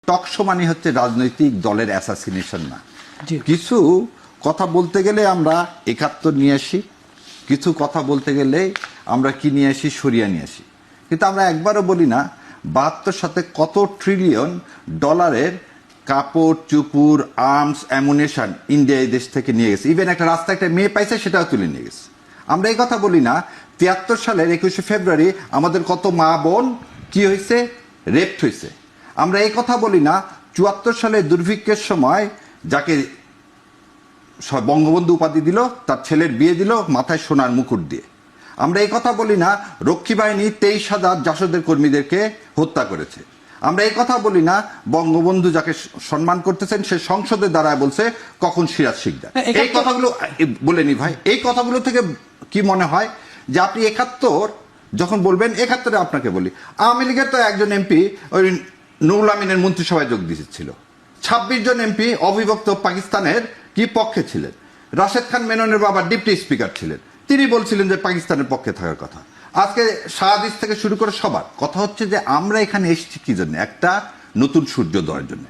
Talk show মানে হচ্ছে রাজনৈতিক দলের অ্যাসাসিনেশন না। জি। কিছু কথা বলতে গেলে আমরা ৭১ নিয়ে আসি, কিছু কথা বলতে গেলে আমরা কি নিয়ে আসি, সরিয়া নিয়ে আসি। কিন্তু আমরা একবারও বলি না ৭২ সাথে কত ট্রিলিয়ন ডলারের কাপড় চুপুর আর্মস অ্যামুনেশন ইন্ডিয়া এই দেশ থেকে নিয়ে গেছে। ইভেন একটা রাস্তায় একটা মেয়ে পাইছে, সেটাও তুলে নিয়ে গেছে। আমরা এই কথা বলি না ৭৩ সালের ২১শে ফেব্রুয়ারি আমাদের কত মা বোন কি হয়েছে, রেপ্ট হয়েছে। আমরা এই কথা বলি না ৭৪ সালে দুর্ভিক্ষের সময় যাকে বঙ্গবন্ধু উপাধি দিল তার ছেলের বিয়ে দিল মাথায় সোনার মুকুট দিয়ে। আমরা এই কথা বলি না রক্ষী বাহিনী ২৩,০০০ জাসদের কর্মীদেরকে হত্যা করেছে। আমরা এই কথা বলি না বঙ্গবন্ধু যাকে সম্মান করতেছেন সে সংসদে দাঁড়ায় বলছে কখন সিরাজ শিকদার। এই কথাগুলো বলেনি ভাই। এই কথাগুলো থেকে কি মনে হয় যে আপনি ৭১ যখন বলবেন, ৭১-এ আপনাকে বলি আওয়ামী লীগের তো একজন এমপি ওই নুরুল আমিনের মন্ত্রিসভায় যোগ দিয়েছিল, ২৬ জন এমপি অবিভক্ত পাকিস্তানের কি পক্ষে ছিলেন। রাশেদ খান মেননের বাবা ডিপটি স্পিকার ছিলেন, তিনি বলছিলেন যে পাকিস্তানের পক্ষে থাকার কথা। আজকে শাহাদিস থেকে শুরু করে সবার কথা হচ্ছে যে আমরা এখানে এসেছি কি জন্য, একটা নতুন সূর্যোদয়ের জন্য।